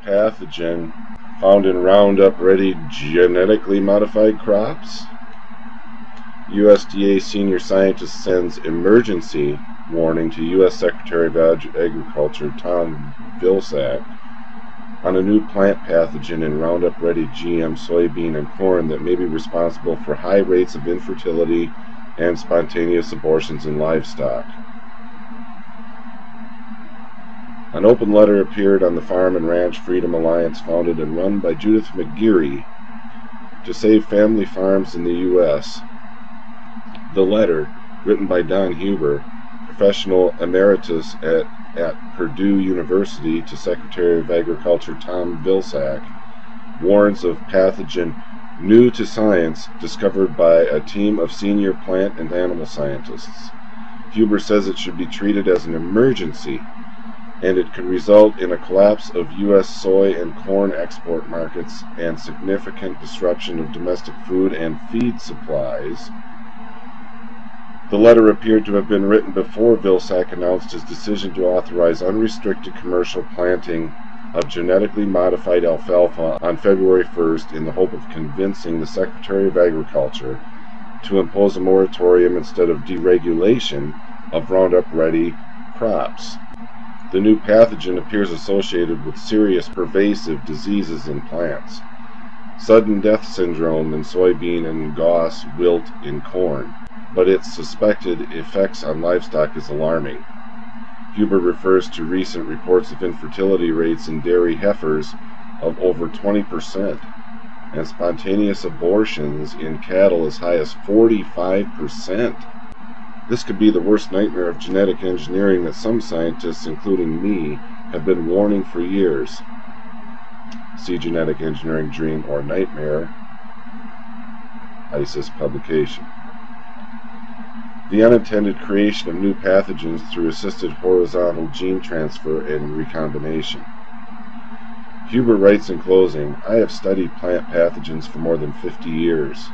pathogen found in Roundup ready genetically modified crops? USDA senior scientist sends emergency warning to U.S. Secretary of Agriculture Tom Vilsack on a new plant pathogen in Roundup ready GM soybean and corn that may be responsible for high rates of infertility and spontaneous abortions in livestock. An open letter appeared on the Farm and Ranch Freedom Alliance, founded and run by Judith McGeary, to save family farms in the U.S. The letter, written by Don Huber, professional emeritus at Purdue University, to Secretary of Agriculture Tom Vilsack, warns of pathogen new to science discovered by a team of senior plant and animal scientists. Huber says it should be treated as an emergency, and it could result in a collapse of U.S. soy and corn export markets and significant disruption of domestic food and feed supplies. The letter appeared to have been written before Vilsack announced his decision to authorize unrestricted commercial planting of genetically modified alfalfa on February 1st in the hope of convincing the Secretary of Agriculture to impose a moratorium instead of deregulation of Roundup-ready crops. The new pathogen appears associated with serious pervasive diseases in plants, sudden death syndrome in soybean and goss wilt in corn, but its suspected effects on livestock is alarming. Huber refers to recent reports of infertility rates in dairy heifers of over 20% and spontaneous abortions in cattle as high as 45%. This could be the worst nightmare of genetic engineering that some scientists, including me, have been warning for years. See Genetic Engineering Dream or Nightmare, ISIS publication. The unintended creation of new pathogens through assisted horizontal gene transfer and recombination. Huber writes in closing, "I have studied plant pathogens for more than 50 years.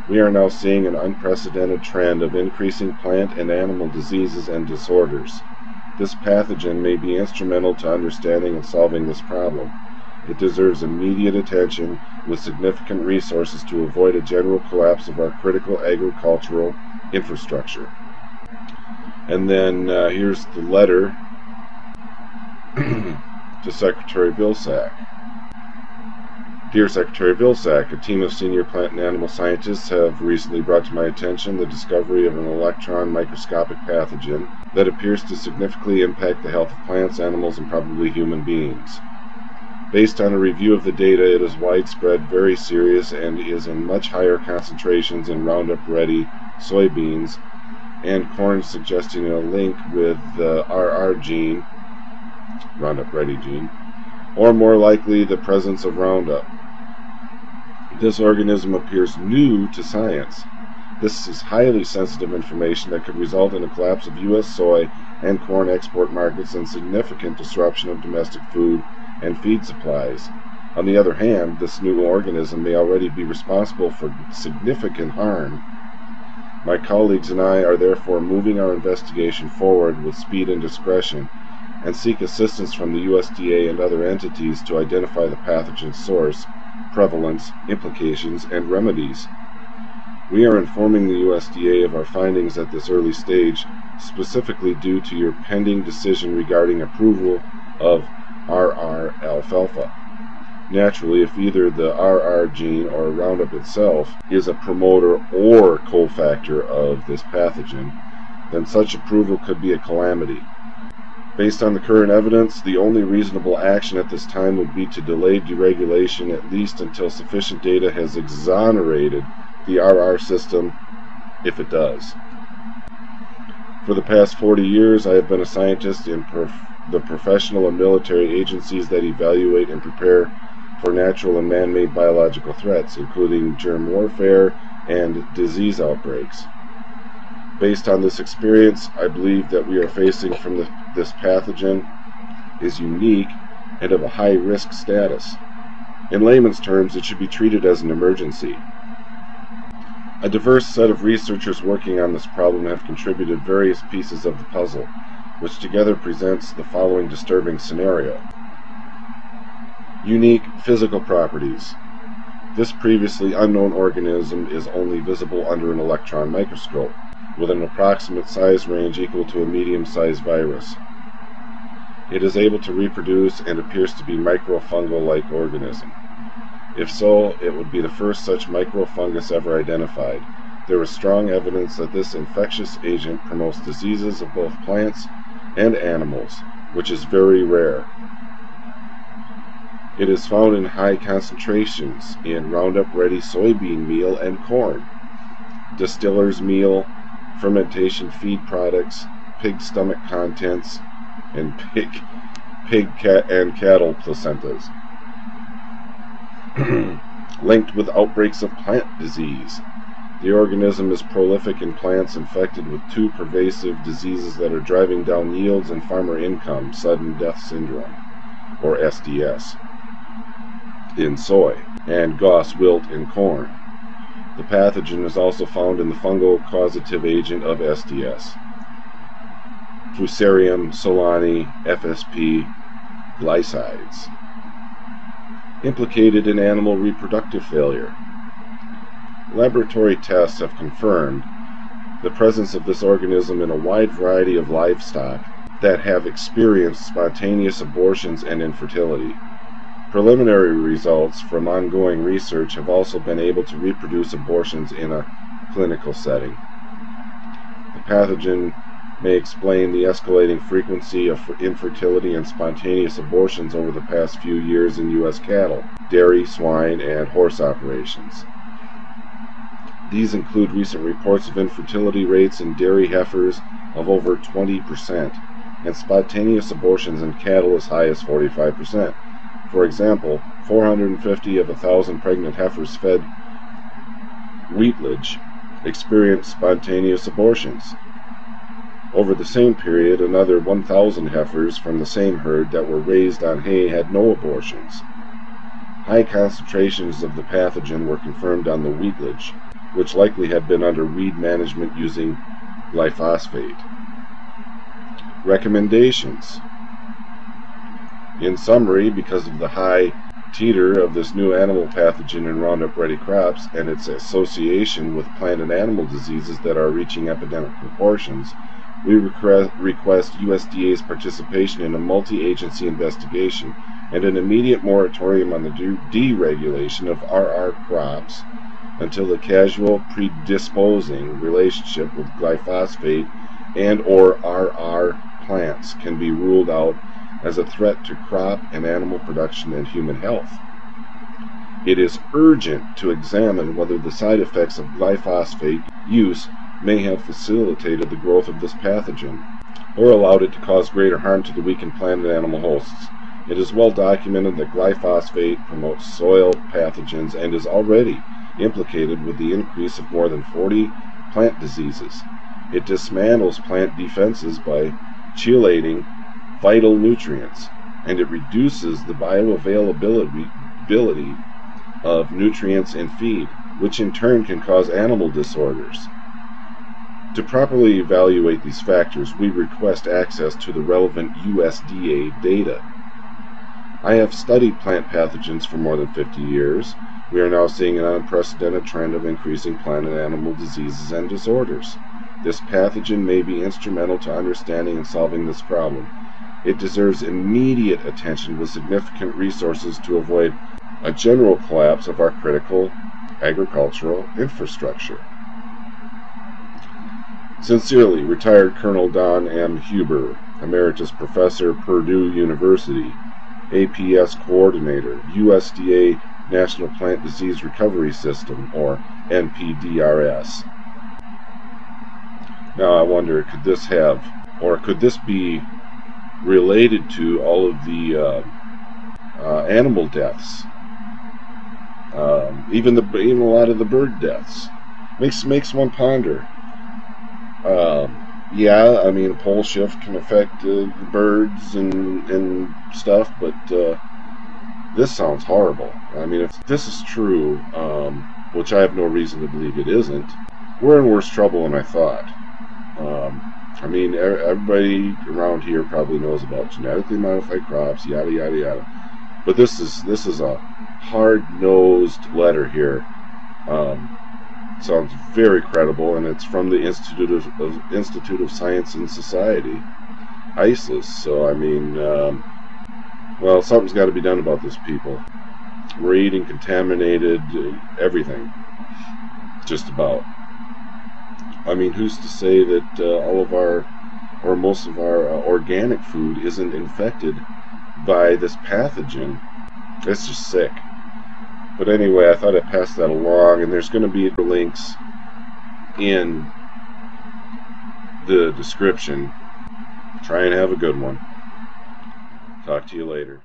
We are now seeing an unprecedented trend of increasing plant and animal diseases and disorders. This pathogen may be instrumental to understanding and solving this problem. It deserves immediate attention with significant resources to avoid a general collapse of our critical agricultural infrastructure." And then here's the letter to Secretary Vilsack. Dear Secretary Vilsack, a team of senior plant and animal scientists have recently brought to my attention the discovery of an electron microscopic pathogen that appears to significantly impact the health of plants, animals, and probably human beings. Based on a review of the data, it is widespread, very serious, and is in much higher concentrations in Roundup-ready soybeans and corn, suggesting a link with the RR gene, Roundup-ready gene, or more likely the presence of Roundup. This organism appears new to science. This is highly sensitive information that could result in a collapse of U.S. soy and corn export markets and significant disruption of domestic food and feed supplies. On the other hand, this new organism may already be responsible for significant harm. My colleagues and I are therefore moving our investigation forward with speed and discretion, and seek assistance from the USDA and other entities to identify the pathogen's source, prevalence, implications, and remedies. We are informing the USDA of our findings at this early stage, specifically due to your pending decision regarding approval of RR alfalfa. Naturally, if either the RR gene or Roundup itself is a promoter or cofactor of this pathogen, then such approval could be a calamity. Based on the current evidence, the only reasonable action at this time would be to delay deregulation at least until sufficient data has exonerated the RR system, if it does. For the past 40 years, I have been a scientist in the professional and military agencies that evaluate and prepare for natural and man-made biological threats, including germ warfare and disease outbreaks. Based on this experience, I believe that we are facing from this pathogen is unique and of a high-risk status. In layman's terms, it should be treated as an emergency. A diverse set of researchers working on this problem have contributed various pieces of the puzzle, which together presents the following disturbing scenario. Unique physical properties. This previously unknown organism is only visible under an electron microscope, with an approximate size range equal to a medium-sized virus. It is able to reproduce and appears to be microfungal-like organism. If so, it would be the first such microfungus ever identified. There is strong evidence that this infectious agent promotes diseases of both plants and animals, which is very rare. It is found in high concentrations in Roundup Ready soybean meal and corn, distiller's meal, fermentation feed products, pig stomach contents, and cattle placentas. Linked with outbreaks of plant disease. The organism is prolific in plants infected with two pervasive diseases that are driving down yields and farmer income: sudden death syndrome, or SDS, in soy, and Gauss wilt in corn. The pathogen is also found in the fungal causative agent of SDS, Fusarium solani FSP glycides, implicated in animal reproductive failure. Laboratory tests have confirmed the presence of this organism in a wide variety of livestock that have experienced spontaneous abortions and infertility. Preliminary results from ongoing research have also been able to reproduce abortions in a clinical setting. The pathogen may explain the escalating frequency of infertility and spontaneous abortions over the past few years in U.S. cattle, dairy, swine, and horse operations. These include recent reports of infertility rates in dairy heifers of over 20% and spontaneous abortions in cattle as high as 45%. For example, 450 of 1,000 pregnant heifers fed wheatlage experienced spontaneous abortions. Over the same period, another 1,000 heifers from the same herd that were raised on hay had no abortions. High concentrations of the pathogen were confirmed on the wheatlage, which likely had been under weed management using glyphosate. Recommendations. In summary, because of the high titer of this new animal pathogen in Roundup Ready crops and its association with plant and animal diseases that are reaching epidemic proportions, we request USDA's participation in a multi-agency investigation and an immediate moratorium on the deregulation of RR crops until the causal predisposing relationship with glyphosate and or RR plants can be ruled out as a threat to crop and animal production and human health. It is urgent to examine whether the side effects of glyphosate use may have facilitated the growth of this pathogen, or allowed it to cause greater harm to the weakened plant and animal hosts. It is well documented that glyphosate promotes soil pathogens and is already implicated with the increase of more than 40 plant diseases. It dismantles plant defenses by chelating vital nutrients, and it reduces the bioavailability of nutrients in feed, which in turn can cause animal disorders. To properly evaluate these factors, we request access to the relevant USDA data. I have studied plant pathogens for more than 50 years. We are now seeing an unprecedented trend of increasing plant and animal diseases and disorders. This pathogen may be instrumental to understanding and solving this problem. It deserves immediate attention with significant resources to avoid a general collapse of our critical agricultural infrastructure. Sincerely, retired Colonel Don M. Huber, Emeritus Professor, Purdue University, APS Coordinator, USDA National Plant Disease Recovery System, or NPDRS. Now I wonder, could this be related to all of the animal deaths, even a lot of the bird deaths? Makes one ponder. Yeah, I mean, a pole shift can affect the birds and stuff, but this sounds horrible. I mean, if this is true, which I have no reason to believe it isn't, we're in worse trouble than I thought. I mean, everybody around here probably knows about genetically modified crops, yada, yada, yada. But this is a hard-nosed letter here. Sounds very credible, and it's from the Institute of Science and Society, ISIS. So I mean, well, something's got to be done about this, people. We're eating contaminated everything, just about. I mean, who's to say that all of our, or most of our organic food isn't infected by this pathogen? It's just sick. But anyway, I thought I'd pass that along, and there's going to be links in the description. Try and have a good one. Talk to you later.